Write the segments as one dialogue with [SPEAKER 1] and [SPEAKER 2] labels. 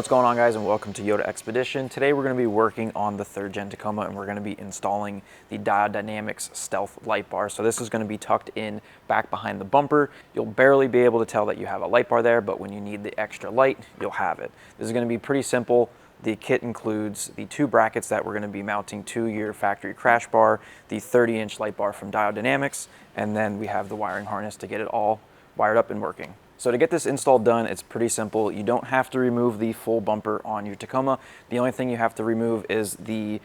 [SPEAKER 1] What's going on, guys, and welcome to Diode Expedition. Today we're going to be working on the 3rd gen Tacoma, and we're going to be installing the Diode Dynamics stealth light bar. So this is going to be tucked in back behind the bumper. You'll barely be able to tell that you have a light bar there, but when you need the extra light, you'll have it. This is going to be pretty simple. The kit includes the 2 brackets that we're going to be mounting to your factory crash bar, the 30-inch light bar from Diode Dynamics, and then we have the wiring harness to get it all wired up and working. So to get this install done, it's pretty simple. You don't have to remove the full bumper on your Tacoma. The only thing you have to remove is the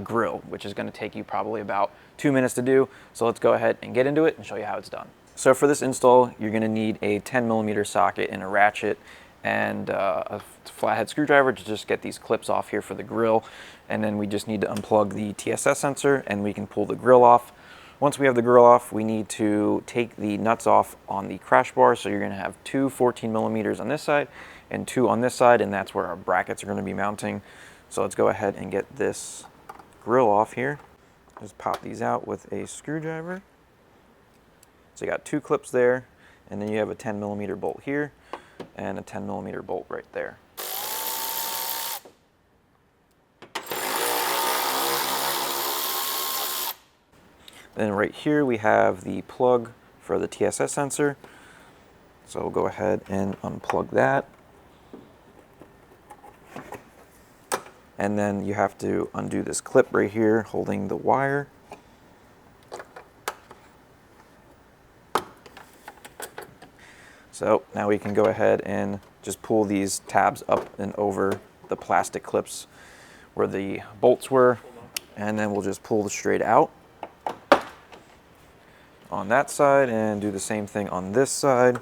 [SPEAKER 1] grille, which is going to take you probably about 2 minutes to do. So let's go ahead and get into it and show you how it's done. So for this install, you're going to need a 10mm socket and a ratchet and a flathead screwdriver to just get these clips off here for the grille. And then we just need to unplug the TSS sensor and we can pull the grille off. Once we have the grille off, we need to take the nuts off on the crash bar. So you're going to have 2 14mm on this side and 2 on this side, and that's where our brackets are going to be mounting. So let's go ahead and get this grille off here. Just pop these out with a screwdriver. So you got 2 clips there, and then you have a 10mm bolt here and a 10mm bolt right there. Then right here we have the plug for the TSS sensor. So we'll go ahead and unplug that. And then you have to undo this clip right here holding the wire. So now we can go ahead and just pull these tabs up and over the plastic clips where the bolts were, and then we'll just pull the straight out on that side and do the same thing on this side.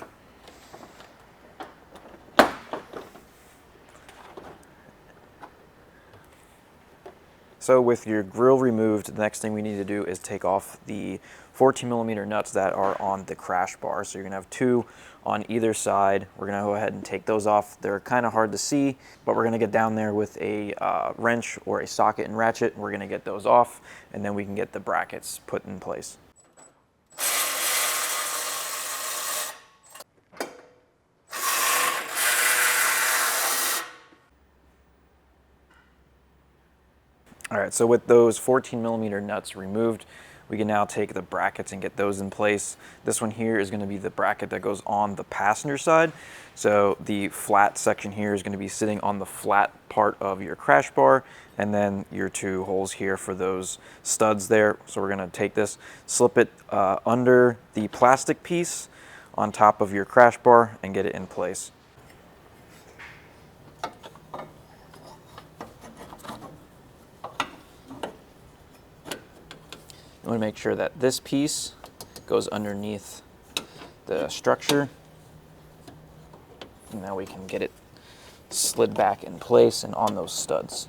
[SPEAKER 1] So with your grille removed, the next thing we need to do is take off the 14mm nuts that are on the crash bar. So you're going to have 2 on either side. We're going to go ahead and take those off. They're kind of hard to see, but we're going to get down there with a wrench or a socket and ratchet. We're going to get those off, and then we can get the brackets put in place. All right, so with those 14mm nuts removed, we can now take the brackets and get those in place. This one here is going to be the bracket that goes on the passenger side. So the flat section here is going to be sitting on the flat part of your crash bar, and then your 2 holes here for those studs there. So we're going to take this, slip it under the plastic piece on top of your crash bar and get it in place. You want to make sure that this piece goes underneath the structure. And now we can get it slid back in place and on those studs.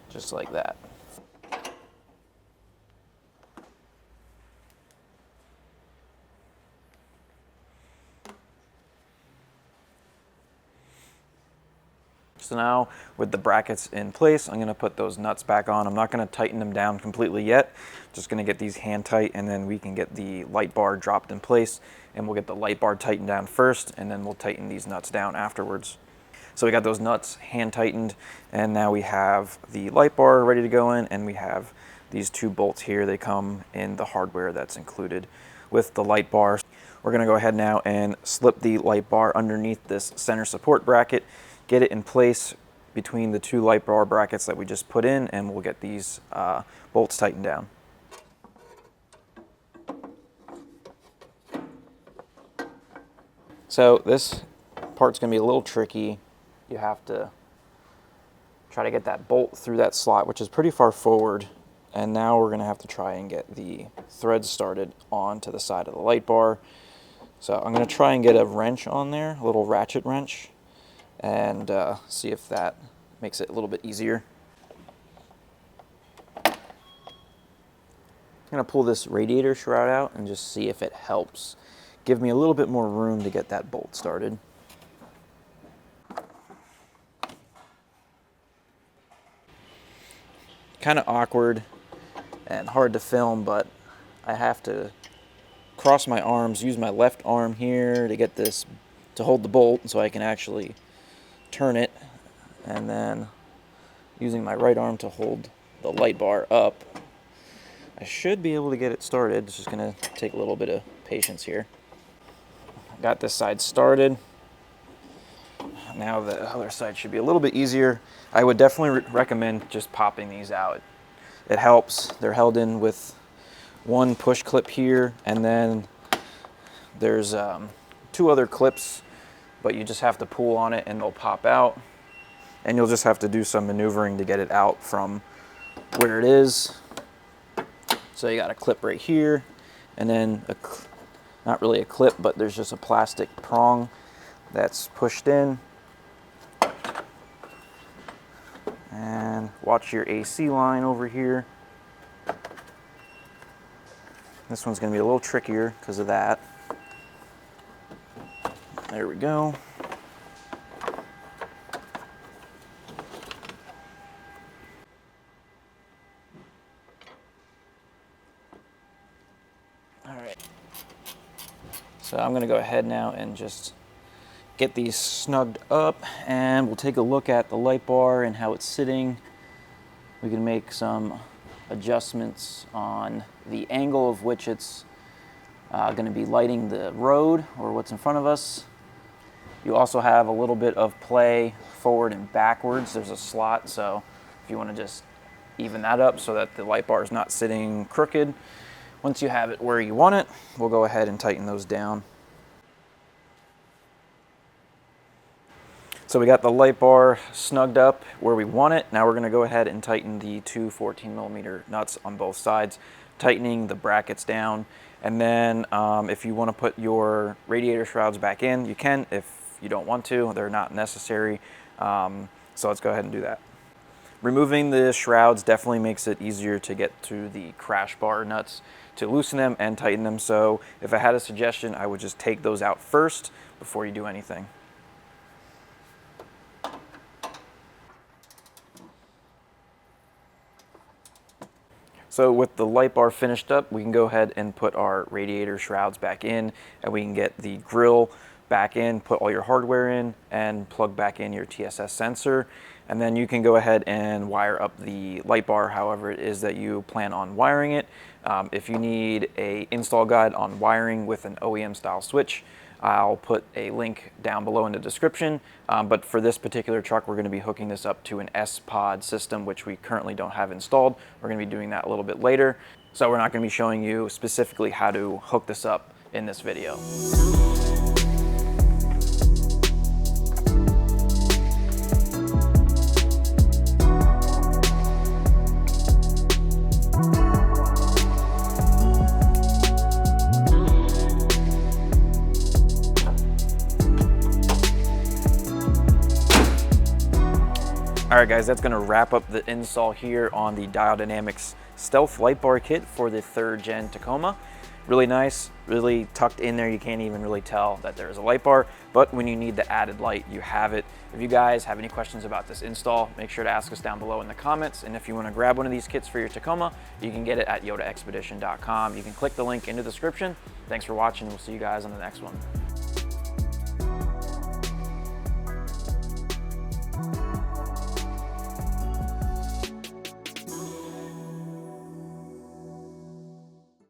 [SPEAKER 1] Just like that. So now with the brackets in place, I'm going to put those nuts back on. I'm not going to tighten them down completely yet. Just going to get these hand tight, and then we can get the light bar dropped in place, and we'll get the light bar tightened down first, and then we'll tighten these nuts down afterwards. So we got those nuts hand tightened, and now we have the light bar ready to go in, and we have these 2 bolts here. They come in the hardware that's included with the light bar. We're going to go ahead now and slip the light bar underneath this center support bracket, get it in place between the 2 light bar brackets that we just put in, and we'll get these bolts tightened down. So this part's going to be a little tricky. You have to try to get that bolt through that slot, which is pretty far forward. And now we're going to have to try and get the threads started onto the side of the light bar. So I'm going to try and get a wrench on there, a little ratchet wrench, and see if that makes it a little bit easier. I'm going to pull this radiator shroud out and just see if it helps give me a little bit more room to get that bolt started. Kind of awkward and hard to film, but I have to cross my arms, use my left arm here to get this to hold the bolt so I can actually turn it, and then using my right arm to hold the light bar up, I should be able to get it started. It's just gonna take a little bit of patience here. Got this side started. Now the other side should be a little bit easier. I would definitely recommend just popping these out. It helps. They're held in with one push clip here, and then there's 2 other clips, but you just have to pull on it and they'll pop out. And you'll just have to do some maneuvering to get it out from where it is. So you got a clip right here, and then not really a clip, but there's just a plastic prong that's pushed in. And watch your AC line over here. This one's going to be a little trickier because of that. There we go. All right. So I'm going to go ahead now and just get these snugged up, and we'll take a look at the light bar and how it's sitting. We can make some adjustments on the angle of which it's going to be lighting the road or what's in front of us. You also have a little bit of play forward and backwards. There's a slot, so if you want to just even that up so that the light bar is not sitting crooked. Once you have it where you want it, we'll go ahead and tighten those down. So we got the light bar snugged up where we want it. Now we're going to go ahead and tighten the 2 14mm nuts on both sides, tightening the brackets down. And then if you want to put your radiator shrouds back in, you can. If you don't want to, they're not necessary. So let's go ahead and do that. Removing the shrouds definitely makes it easier to get to the crash bar nuts to loosen them and tighten them. So if I had a suggestion, I would just take those out first before you do anything. So with the light bar finished up, we can go ahead and put our radiator shrouds back in, and we can get the grill back in, put all your hardware in, and plug back in your TSS sensor. And then you can go ahead and wire up the light bar however it is that you plan on wiring it. If you need an install guide on wiring with an OEM style switch, I'll put a link down below in the description, but for this particular truck, we're going to be hooking this up to an S-Pod system, which we currently don't have installed. We're going to be doing that a little bit later, so we're not going to be showing you specifically how to hook this up in this video. All right guys, that's gonna wrap up the install here on the Diode Dynamics Stealth Light Bar Kit for the 3rd Gen Tacoma. Really nice, really tucked in there. You can't even really tell that there is a light bar, but when you need the added light, you have it. If you guys have any questions about this install, make sure to ask us down below in the comments. And if you wanna grab one of these kits for your Tacoma, you can get it at yodaexpedition.com. You can click the link in the description. Thanks for watching, we'll see you guys on the next one.